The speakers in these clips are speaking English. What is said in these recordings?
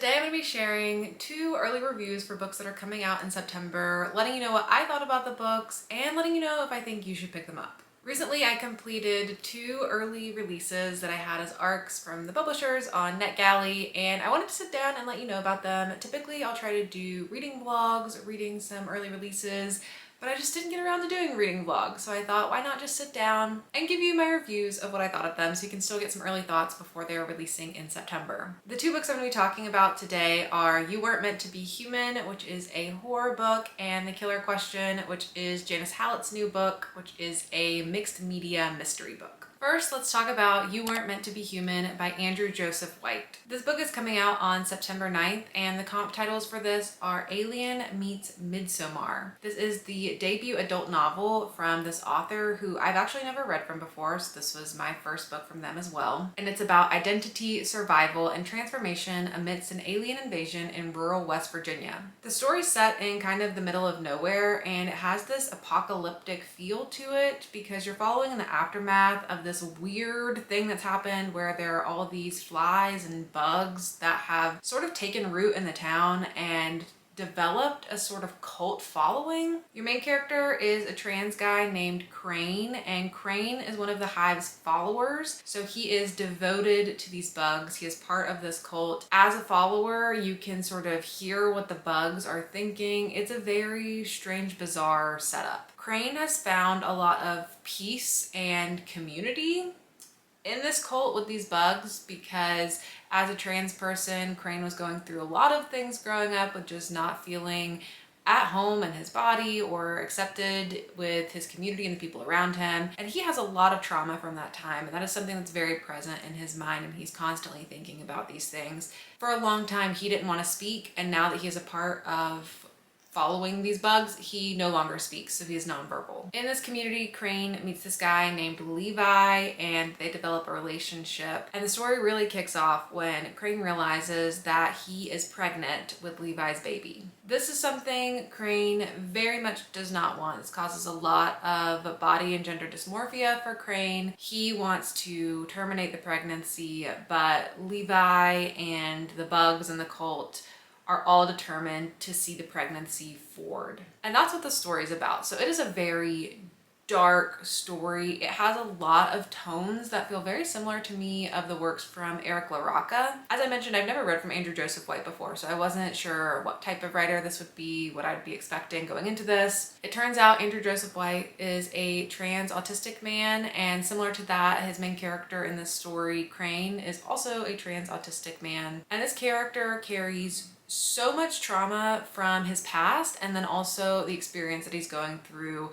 Today I'm going to be sharing 2 early reviews for books that are coming out in September, letting you know what I thought about the books and letting you know if I think you should pick them up. Recently I completed 2 early releases that I had as ARCs from the publishers on NetGalley, and I wanted to sit down and let you know about them. Typically I'll try to do reading vlogs, reading some early releases, but I just didn't get around to doing reading vlogs, so I thought why not just sit down and give you my reviews of what I thought of them so you can still get some early thoughts before they're releasing in September. The 2 books I'm going to be talking about today are You Weren't Meant to Be Human, which is a horror book, and The Killer Question, which is Janice Hallett's new book, which is a mixed media mystery book. First, let's talk about You Weren't Meant to Be Human by Andrew Joseph White. This book is coming out on September 9th, and the comp titles for this are Alien meets Midsommar. This is the debut adult novel from this author who I've actually never read from before, so this was my first book from them as well. And it's about identity, survival, and transformation amidst an alien invasion in rural West Virginia. The story's set in kind of the middle of nowhere, and it has this apocalyptic feel to it because you're following in the aftermath of this weird thing that's happened where there are all these flies and bugs that have sort of taken root in the town and developed a sort of cult following. Your main character is a trans guy named Crane, and Crane is one of the Hive's followers. So he is devoted to these bugs. He is part of this cult. As a follower, you can sort of hear what the bugs are thinking. It's a very strange, bizarre setup. Crane has found a lot of peace and community in this cult with these bugs because as a trans person, Crane was going through a lot of things growing up with just not feeling at home in his body or accepted with his community and the people around him. And he has a lot of trauma from that time, and that is something that's very present in his mind, and he's constantly thinking about these things. For a long time, he didn't want to speak, and now that he is a part of following these bugs, he no longer speaks, so he is nonverbal. In this community, Crane meets this guy named Levi, and they develop a relationship. And the story really kicks off when Crane realizes that he is pregnant with Levi's baby. This is something Crane very much does not want. This causes a lot of body and gender dysmorphia for Crane. He wants to terminate the pregnancy, but Levi and the bugs and the cult are all determined to see the pregnancy forward. And that's what the story is about. So it is a very dark story. It has a lot of tones that feel very similar to me of the works from Eric LaRocca. As I mentioned, I've never read from Andrew Joseph White before, so I wasn't sure what type of writer this would be, what I'd be expecting going into this. It turns out Andrew Joseph White is a trans autistic man, and similar to that, his main character in this story, Crane, is also a trans autistic man. And this character carries so much trauma from his past and then also the experience that he's going through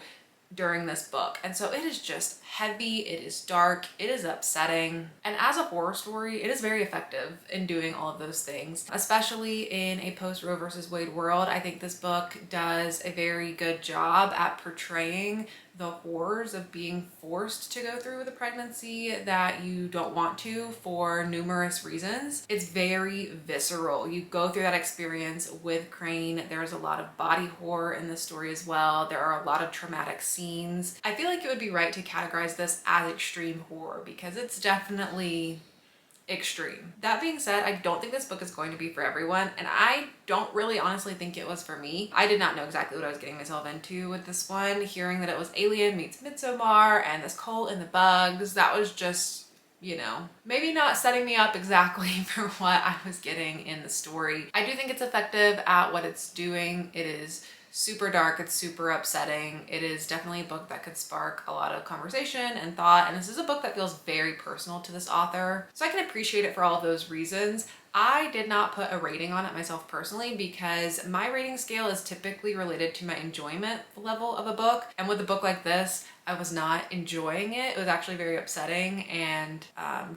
during this book. And so it is just heavy, it is dark, it is upsetting. And as a horror story, it is very effective in doing all of those things, especially in a post-Roe versus Wade world. I think this book does a very good job at portraying the horrors of being forced to go through with a pregnancy that you don't want to for numerous reasons. It's very visceral. You go through that experience with Crane. There's a lot of body horror in this story as well. There are a lot of traumatic scenes. I feel like it would be right to categorize this as extreme horror because it's definitely extreme. That being said, I don't think this book is going to be for everyone, and I don't really honestly think it was for me. I did not know exactly what I was getting myself into with this one. Hearing that it was Alien meets Midsommar and this cult and the bugs, that was just, you know, maybe not setting me up exactly for what I was getting in the story. I do think it's effective at what it's doing. It is super dark, it's super upsetting. It is definitely a book that could spark a lot of conversation and thought, and this is a book that feels very personal to this author. So I can appreciate it for all of those reasons. I did not put a rating on it myself personally because my rating scale is typically related to my enjoyment level of a book. And with a book like this, I was not enjoying it. It was actually very upsetting and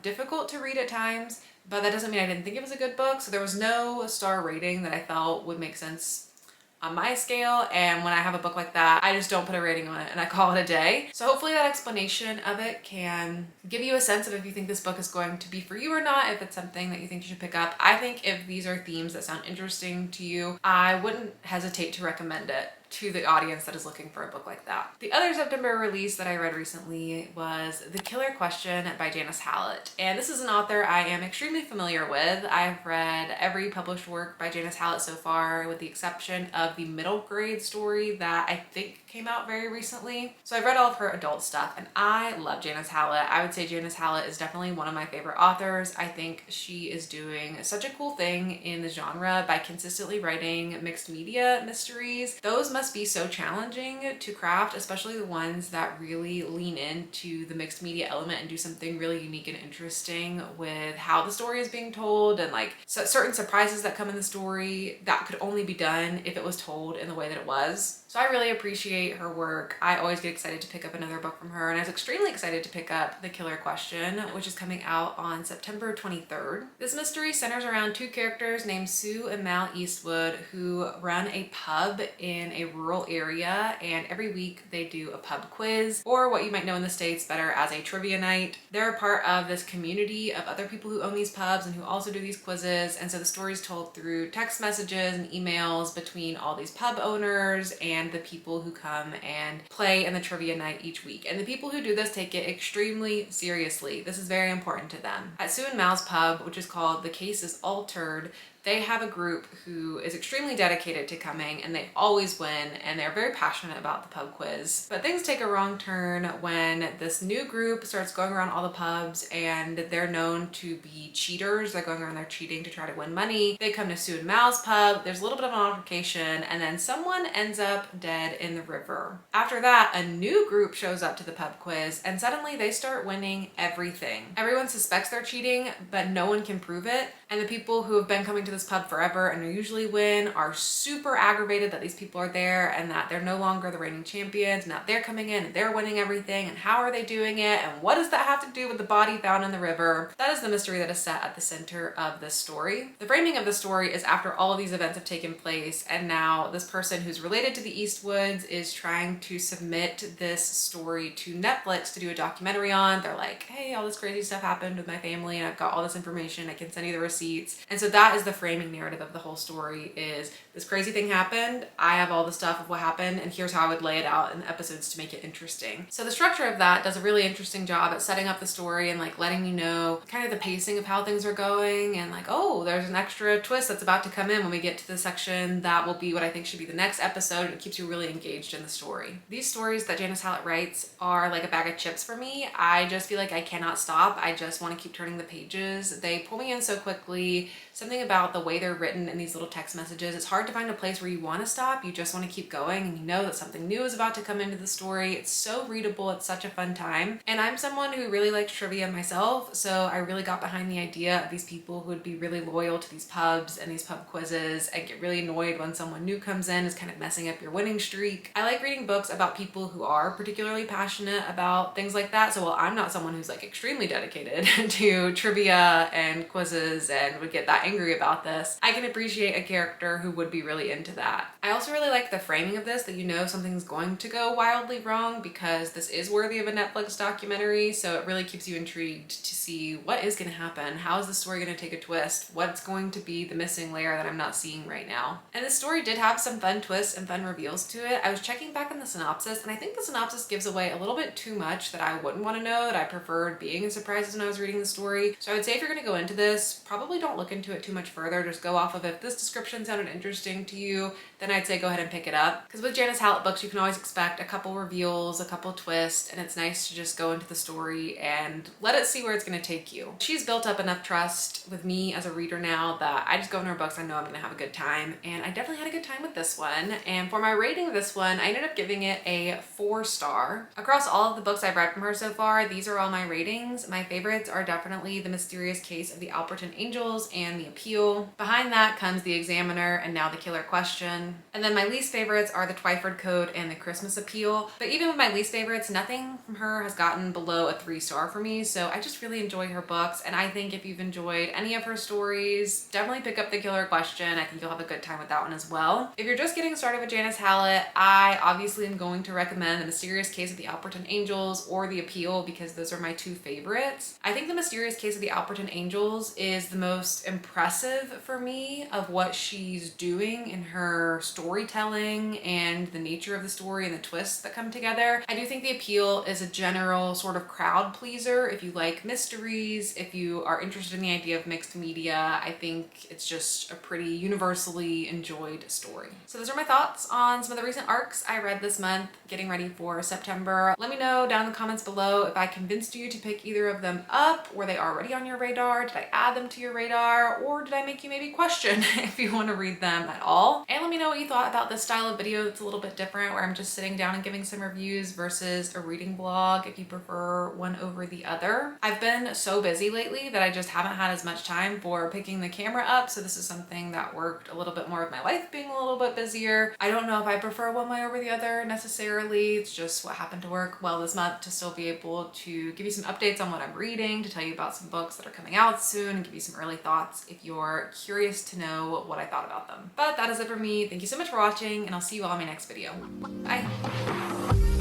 difficult to read at times, but that doesn't mean I didn't think it was a good book. So there was no star rating that I felt would make sense on my scale, and when I have a book like that, I just don't put a rating on it and I call it a day. So hopefully that explanation of it can give you a sense of if you think this book is going to be for you or not, if it's something that you think you should pick up. I think if these are themes that sound interesting to you, I wouldn't hesitate to recommend it to the audience that is looking for a book like that. The other September release that I read recently was The Killer Question by Janice Hallett. And this is an author I am extremely familiar with. I've read every published work by Janice Hallett so far, with the exception of the middle grade story that I think came out very recently. So I've read all of her adult stuff, and I love Janice Hallett. I would say Janice Hallett is definitely one of my favorite authors. I think she is doing such a cool thing in the genre by consistently writing mixed media mysteries. Those must be so challenging to craft, especially the ones that really lean into the mixed media element and do something really unique and interesting with how the story is being told, and like certain surprises that come in the story that could only be done if it was told in the way that it was. So I really appreciate her work. I always get excited to pick up another book from her, and I was extremely excited to pick up The Killer Question, which is coming out on September 23rd. This mystery centers around two characters named Sue and Mal Eastwood who run a pub in a rural area, and every week they do a pub quiz, or what you might know in the States better as a trivia night. They're a part of this community of other people who own these pubs and who also do these quizzes, and so the story is told through text messages and emails between all these pub owners and the people who come and play in the trivia night each week. And the people who do this take it extremely seriously. This is very important to them. At Sue and Mal's pub, which is called The Case is Altered, they have a group who is extremely dedicated to coming, and they always win, and they're very passionate about the pub quiz. But things take a wrong turn when this new group starts going around all the pubs, and they're known to be cheaters. They're going around there cheating to try to win money. They come to Sue and Mal's pub, there's a little bit of an altercation, and then someone ends up dead in the river. After that, a new group shows up to the pub quiz, and suddenly they start winning everything. Everyone suspects they're cheating, but no one can prove it, and the people who have been coming to this pub forever and usually win are super aggravated that these people are there and that they're no longer the reigning champions. Now they're coming in and they're winning everything, and how are they doing it, and what does that have to do with the body found in the river? That is the mystery that is set at the center of this story. The framing of the story is after all of these events have taken place, and now this person who's related to the Eastwoods is trying to submit this story to Netflix to do a documentary on. They're like, hey, all this crazy stuff happened with my family and I've got all this information, I can send you the receipts. And so that is the framing narrative of the whole story, is this crazy thing happened, I have all the stuff of what happened, and here's how I would lay it out in episodes to make it interesting. So the structure of that does a really interesting job at setting up the story and like letting you know kind of the pacing of how things are going, and like, oh, there's an extra twist that's about to come in when we get to the section that will be what I think should be the next episode, and it keeps you really engaged in the story. These stories that Janice Hallett writes are like a bag of chips for me. I just feel like I cannot stop. I just want to keep turning the pages. They pull me in so quickly. Something about the way they're written in these little text messages, it's hard to find a place where you want to stop. You just want to keep going, and you know that something new is about to come into the story. It's so readable. It's such a fun time. And I'm someone who really likes trivia myself, so I really got behind the idea of these people who would be really loyal to these pubs and these pub quizzes and get really annoyed when someone new comes in, is kind of messing up your winning streak. I like reading books about people who are particularly passionate about things like that. So while I'm not someone who's like extremely dedicated to trivia and quizzes and would get that angry about this, I can appreciate a character who would be really into that. I also really like the framing of this, that you know something's going to go wildly wrong because this is worthy of a Netflix documentary, so it really keeps you intrigued to see what is going to happen. How is the story going to take a twist? What's going to be the missing layer that I'm not seeing right now? And this story did have some fun twists and fun reveals to it. I was checking back in the synopsis, and I think the synopsis gives away a little bit too much that I wouldn't want to know, that I preferred being in surprises when I was reading the story. So I would say if you're going to go into this, probably don't look into it too much further. Just go off of, if this description sounded interesting to you, then I'd say go ahead and pick it up. Because with Janice Hallett books, you can always expect a couple reveals, a couple twists, and it's nice to just go into the story and let it see where it's going to take you. She's built up enough trust with me as a reader now that I just go into her books, I know I'm going to have a good time, and I definitely had a good time with this one. And for my rating of this one, I ended up giving it a 4-star. Across all of the books I've read from her so far, these are all my ratings. My favorites are definitely The Mysterious Case of the Alperton Angels and The Appeal. Behind that comes The Examiner and now The Killer Question. And then my least favorites are The Twyford Code and The Christmas Appeal. But even with my least favorites, nothing from her has gotten below a 3-star for me. So I just really enjoy her books. And I think if you've enjoyed any of her stories, definitely pick up The Killer Question. I think you'll have a good time with that one as well. If you're just getting started with Janice Hallett, I obviously am going to recommend The Mysterious Case of the Alperton Angels or The Appeal because those are my two favorites. I think The Mysterious Case of the Alperton Angels is the most impressive impressive for me of what she's doing in her storytelling and the nature of the story and the twists that come together. I do think the appeal is a general sort of crowd pleaser. If you like mysteries, if you are interested in the idea of mixed media, I think it's just a pretty universally enjoyed story. So those are my thoughts on some of the recent arcs I read this month, getting ready for September. Let me know down in the comments below if I convinced you to pick either of them up. Were they already on your radar? Did I add them to your radar? Or did I make you maybe question if you want to read them at all? And let me know what you thought about this style of video that's a little bit different, where I'm just sitting down and giving some reviews versus a reading blog, if you prefer one over the other. I've been so busy lately that I just haven't had as much time for picking the camera up, so this is something that worked a little bit more of my life being a little bit busier. I don't know if I prefer one way over the other necessarily. It's just what happened to work well this month to still be able to give you some updates on what I'm reading, to tell you about some books that are coming out soon, and give you some early thoughts if you're curious to know what I thought about them. But that is it for me. Thank you so much for watching, and I'll see you all in my next video. Bye.